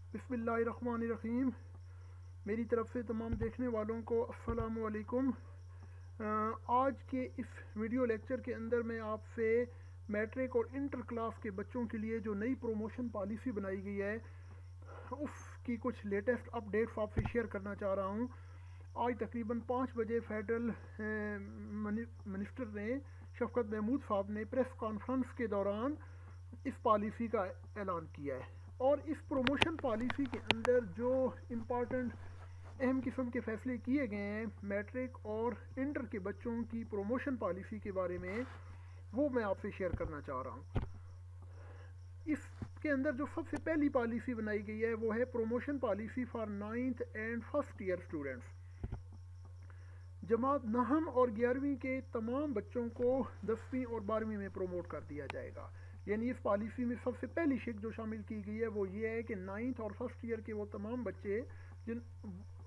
بسم اللہ الرحمن الرحیم۔ میری طرف سے تمام دیکھنے والوں کو السلام علیکم۔ آج کے اس ویڈیو لیکچر کے اندر میں آپ سے میٹرک اور انٹر کلاس کے بچوں کے لیے جو نئی پروموشن پالیسی بنائی گئی ہے اس کی کچھ لیٹسٹ اپ ڈیٹس آپ سے شیئر کرنا چاہ رہا ہوں۔ آج تقریباً 5 بجے فیڈرل منسٹر نے شفقت محمود صاحب نے پریس کانفرنس کے دوران اس پالیسی کا اعلان کیا ہے، اور اس پروموشن پالیسی کے اندر جو امپارٹنٹ اہم قسم کے فیصلے کیے گئے ہیں میٹرک اور انٹر کے بچوں کی پروموشن پالیسی کے بارے میں، وہ میں آپ سے شیئر کرنا چاہ رہا ہوں۔ اس کے اندر جو سب سے پہلی پالیسی بنائی گئی ہے وہ ہے promotion policy for 9th and first year students. جماعت نہم اور 11ویں کے تمام بچوں کو 10ویں اور 12ویں میں پروموٹ کر دیا جائے گا۔ یعنی اس پالیسی میں سب سے پہلی شک جو شامل کی گئی ہے وہ یہ ہے کہ 9th اور فرسٹ ایئر کے وہ تمام بچے جن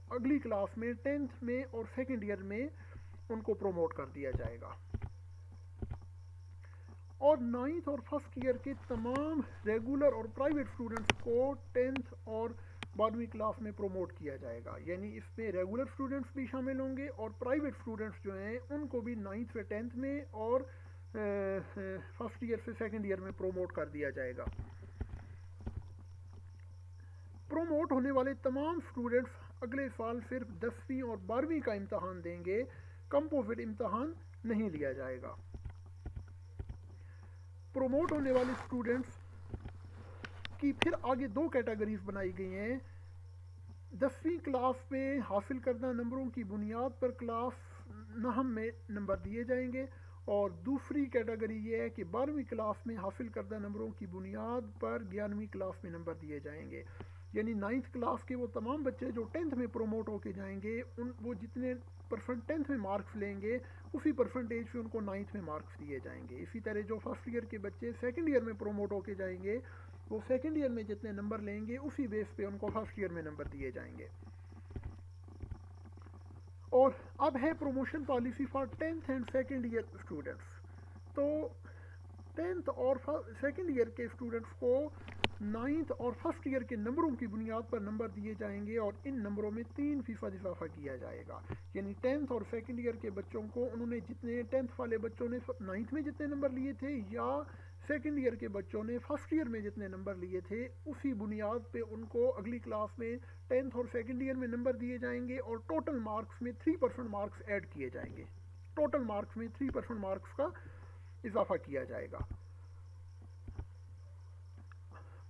اگلی کلاس میں 10th میں اور سیکنڈ ایئر میں ان کو پروموٹ کر دیا جائے گا، اور 9th اور فرسٹ ایئر کے تمام ریگولر اور پرائیویٹ اسٹوڈنٹس کو 10th اور 12ویں کلاس میں پروموٹ کیا جائے گا۔ یعنی اس میں ریگولر اسٹوڈنٹس بھی شامل ہوں گے اور پرائیویٹ اسٹوڈنٹس جو ہیں ان کو بھی 9th سے 10th میں اور فرسٹ ایئر سے سیکنڈ ایئر میں پروموٹ کر دیا جائے گا۔ پروموٹ ہونے والے تمام اسٹوڈنٹس اگلے سال صرف 10ویں اور 12ویں کا امتحان دیں گے، کمپوزٹ امتحان نہیں لیا جائے گا۔ پروموٹ ہونے والے اسٹوڈنٹس کی پھر آگے 2 کیٹیگریز بنائی گئی ہیں۔ 10ویں کلاس میں حاصل کردہ نمبروں کی بنیاد پر کلاس نہم میں نمبر دیے جائیں گے، اور دوسری کیٹیگری یہ ہے کہ 12ویں کلاس میں حاصل کردہ نمبروں کی بنیاد پر 11ویں کلاس میں نمبر دیے جائیں گے۔ یعنی 9th کلاس کے وہ تمام بچے جو 10th میں پروموٹ ہو کے جائیں گے، وہ جتنے پرسنٹ 10th میں مارکس لیں گے اسی پرسنٹیج سے ان کو 9th میں مارکس دیے جائیں گے۔ اسی طرح جو فرسٹ ایئر کے بچے سیکنڈ ایئر میں پروموٹ ہو کے جائیں گے، وہ سیکنڈ ایئر میں جتنے نمبر لیں گے اسی بیس پہ ان کو فرسٹ ایئر میں نمبر دیے جائیں گے۔ اور اب ہے promotion policy for 10th and second year students. تو 10th اور سیکنڈ ایئر کے اسٹوڈنٹس کو 9th اور فرسٹ ایئر کے نمبروں کی بنیاد پر نمبر دیے جائیں گے، اور ان نمبروں میں 3% اضافہ کیا جائے گا۔ یعنی 10th اور سیکنڈ ایئر کے بچوں کو انہوں نے جتنے 10th والے بچوں نے 9th میں جتنے نمبر لیے تھے، یا سیکنڈ ایئر کے بچوں نے فرسٹ ایئر میں جتنے نمبر لیے تھے، اسی بنیاد پہ ان کو اگلی کلاس میں 10th اور سیکنڈ ایئر میں نمبر دیے جائیں گے، اور ٹوٹل مارکس میں 3% مارکس ایڈ کیے جائیں گے۔ ٹوٹل مارکس میں 3% مارکس کا اضافہ کیا جائے گا۔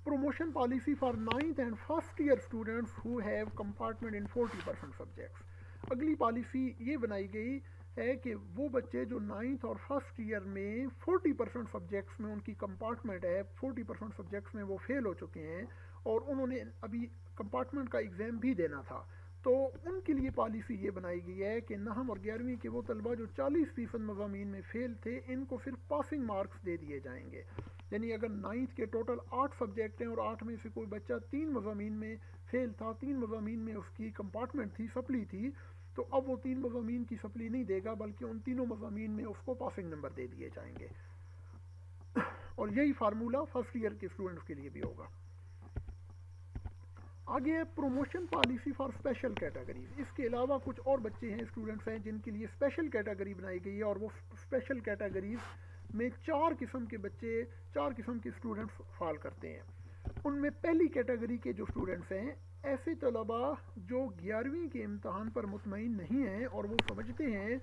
Promotion policy for 9th and first year students who have compartment in 40% subjects. اگلی پالیسی یہ بنائی گئی ہے کہ وہ بچے جو 9th اور فرسٹ ایئر میں 40% سبجیکٹس میں ان کی کمپارٹمنٹ ہے، 40% سبجیکٹس میں وہ فیل ہو چکے ہیں اور انہوں نے ابھی کمپارٹمنٹ کا ایگزام بھی دینا تھا، تو ان کے لیے پالیسی یہ بنائی گئی ہے کہ نہم اور 11ویں کے وہ طلبہ جو 40% مضامین میں فیل تھے، ان کو صرف پاسنگ مارکس دے دیے جائیں گے۔ یعنی اگر 9th کے ٹوٹل 8 سبجیکٹ ہیں اور 8 میں سے کوئی بچہ 3 مضامین میں فیل تھا، 3 مضامین میں اس کی کمپارٹمنٹ تھی، سپلی تھی، تو اب وہ 3 مضامین کی سپلی نہیں دے گا بلکہ ان تینوں مضامین میں اس کو پاسنگ نمبر دے دیے جائیں گے، اور یہی فارمولہ فرسٹ ایئر کے اسٹوڈنٹس کے لیے بھی ہوگا۔ آگے ہے promotion policy for special categories. اس کے علاوہ کچھ اور بچے ہیں، اسٹوڈنٹس ہیں جن کے لیے اسپیشل کیٹیگری بنائی گئی ہے، اور وہ اسپیشل کیٹیگریز میں 4 قسم کے بچے، 4 قسم کے اسٹوڈنٹس فال کرتے ہیں۔ ان میں پہلی کیٹیگری کے جو اسٹوڈنٹس ہیں، ایسے طلباء جو 11ویں کے امتحان پر مطمئن نہیں ہیں اور وہ سمجھتے ہیں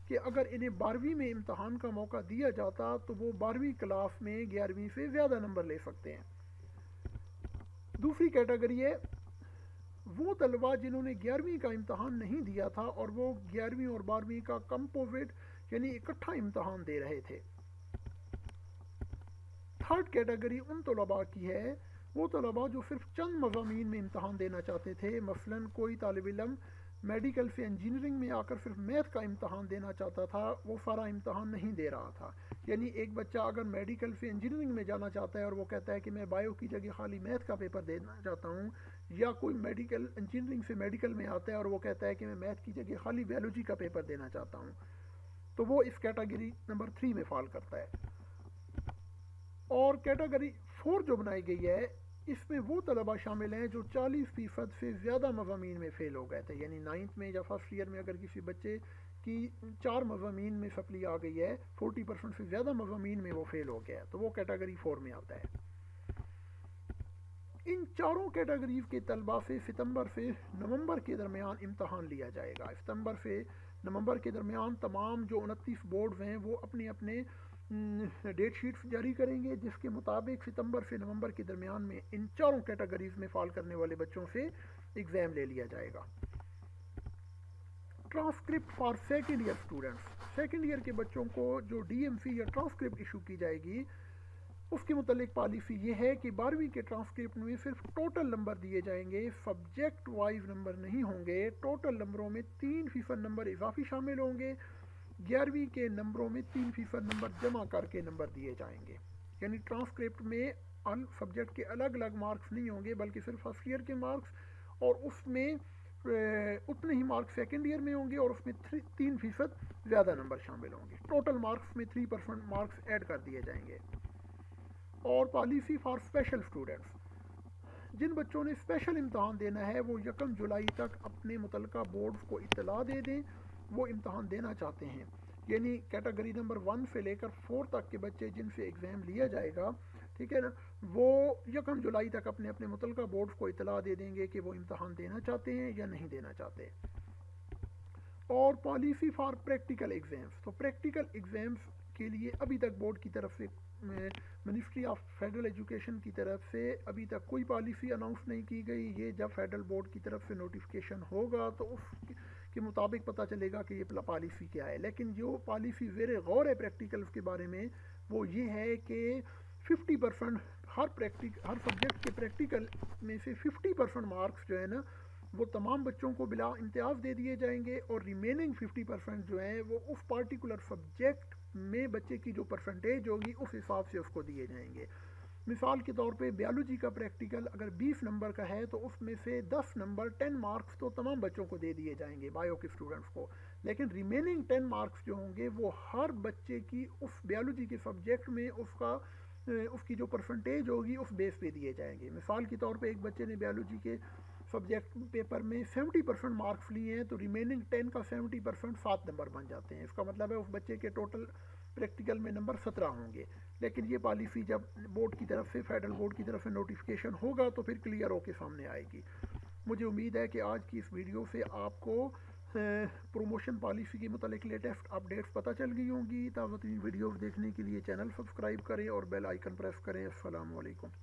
کہ اگر انہیں 12ویں میں امتحان کا موقع دیا جاتا تو وہ 12ویں کلاس میں 11ویں سے زیادہ نمبر لے سکتے ہیں۔ دوسری کیٹیگری ہے وہ طلباء جنہوں نے 11ویں کا امتحان نہیں دیا تھا اور وہ 11ویں اور 12ویں کا کمپوزٹ یعنی اکٹھا امتحان دے رہے تھے۔ تھرڈ کیٹیگری ان طلباء کی ہے، وہ طلباء جو صرف چند مضامین میں امتحان دینا چاہتے تھے۔ مثلا کوئی طالب علم میڈیکل سے انجینئرنگ میں آ کر صرف میتھ کا امتحان دینا چاہتا تھا، وہ سارا امتحان نہیں دے رہا تھا۔ یعنی ایک بچہ اگر میڈیکل سے انجینئرنگ میں جانا چاہتا ہے اور وہ کہتا ہے کہ میں بایو کی جگہ خالی میتھ کا پیپر دینا چاہتا ہوں، یا کوئی میڈیکل انجینئرنگ سے میڈیکل میں آتا ہے اور وہ کہتا ہے کہ میں میتھ کی جگہ خالی بیولوجی کا پیپر دینا چاہتا ہوں، تو وہ اس کیٹیگری نمبر 3 میں فال کرتا ہے۔ اور کیٹیگری 4 جو بنائی گئی ہے، اس میں وہ طلبہ شامل ہیں جو 40% سے زیادہ مضامین میں فیل ہو گئے تھے، یعنی 9th میں یا فرسٹ ایئر میں اگر کسی بچے کی 4 مضامین میں سپلی آ گئی ہے، 40% سے زیادہ مضامین میں وہ فیل ہو گیا ہے، تو وہ کیٹیگری 4 میں آتا ہے۔ ان چاروں کیٹیگریز کے طلبہ سے ستمبر سے نومبر کے درمیان امتحان لیا جائے گا۔ ستمبر سے نومبر کے درمیان تمام جو 29 بورڈز ہیں وہ اپنے اپنے ڈیٹ شیٹس جاری کریں گے، جس کے مطابق ستمبر سے نومبر کے درمیان میں ان چاروں کیٹیگریز میں فال کرنے والے بچوں سے ایگزام لے لیا جائے گا۔ Transcript for second year students, second year کے بچوں کو جو ڈی ایم سی یا ٹرانسکرپٹ ایشو کی جائے گی، اس کے متعلق پالیسی یہ ہے کہ 12ویں کے ٹرانسکرپٹ میں صرف ٹوٹل نمبر دیے جائیں گے، سبجیکٹ وائز نمبر نہیں ہوں گے۔ ٹوٹل نمبروں میں 3% نمبر اضافی شامل ہوں گے، 11ویں کے نمبروں میں 3% نمبر جمع کر کے نمبر دیے جائیں گے۔ یعنی ٹرانسکرپٹ میں سبجیکٹ کے الگ الگ مارکس نہیں ہوں گے، بلکہ صرف فرسٹ ایئر کے مارکس، اور اس میں اتنے ہی مارکس سیکنڈ ایئر میں ہوں گے، اور اس میں 3% زیادہ نمبر شامل ہوں گے۔ ٹوٹل مارکس میں 3% مارکس ایڈ کر دیے جائیں گے۔ اور پالیسی فار اسپیشل اسٹوڈنٹس، جن بچوں نے اسپیشل امتحان دینا ہے وہ 1 جولائی تک اپنے متعلقہ بورڈز کو اطلاع دے دیں وہ امتحان دینا چاہتے ہیں۔ یعنی کیٹیگری نمبر 1 سے لے کر 4 تک کے بچے جن سے ایگزام لیا جائے گا، ٹھیک ہے نا، وہ 1 جولائی تک اپنے اپنے متعلقہ بورڈز کو اطلاع دے دیں گے کہ وہ امتحان دینا چاہتے ہیں یا نہیں دینا چاہتے۔ اور پالیسی فار پریکٹیکل ایگزامس، تو پریکٹیکل ایگزامس کے لیے ابھی تک بورڈ کی طرف سے منسٹری آف فیڈرل ایجوکیشن کی طرف سے ابھی تک کوئی پالیسی اناؤنس نہیں کی گئی۔ یہ جب فیڈرل بورڈ کی طرف سے نوٹیفیکیشن ہوگا تو اس کے مطابق پتہ چلے گا کہ یہ پالیسی کیا ہے۔ لیکن جو پالیسی زیر غور ہے پریکٹیکلز کے بارے میں، وہ یہ ہے کہ 50% ہر سبجیکٹ کے پریکٹیکل میں سے 50% مارکس جو ہے نا وہ تمام بچوں کو بلا امتیاز دے دیے جائیں گے، اور ریمیننگ 50% جو ہیں وہ اس پارٹیکولر سبجیکٹ میں بچے کی جو پرسنٹیج ہوگی اس حساب سے اس کو دیے جائیں گے۔ مثال کے طور پہ بیالوجی کا پریکٹیکل اگر 20 نمبر کا ہے تو اس میں سے 10 نمبر 10 مارکس تو تمام بچوں کو دے دیے جائیں گے، بایو کے اسٹوڈنٹس کو، لیکن ریمیننگ 10 مارکس جو ہوں گے وہ ہر بچے کی اس بیالوجی کے سبجیکٹ میں اس کی جو پرسنٹیج ہوگی اس بیس پہ دیے جائیں گے۔ مثال کے طور پہ ایک بچے نے بیالوجی کے سبجیکٹ پیپر میں 70% مارکس لیے ہیں تو ریمیننگ 10 کا 70% 7 نمبر بن جاتے ہیں۔ اس کا مطلب ہے اس بچے کے ٹوٹل پریکٹیکل میں نمبر 17 ہوں گے۔ لیکن یہ پالیسی جب بورڈ کی طرف سے فیڈرل بورڈ کی طرف سے نوٹیفیکیشن ہوگا تو پھر کلیئر ہو کے سامنے آئے گی۔ مجھے امید ہے کہ آج کی اس ویڈیو سے آپ کو پروموشن پالیسی کے متعلق لیٹسٹ اپڈیٹس پتہ چل گئی ہوں گی۔ تازہ ترین ویڈیوز دیکھنے کے لیے چینل سبسکرائب کریں اور بیل آئیکن پریس کریں۔ السلام علیکم۔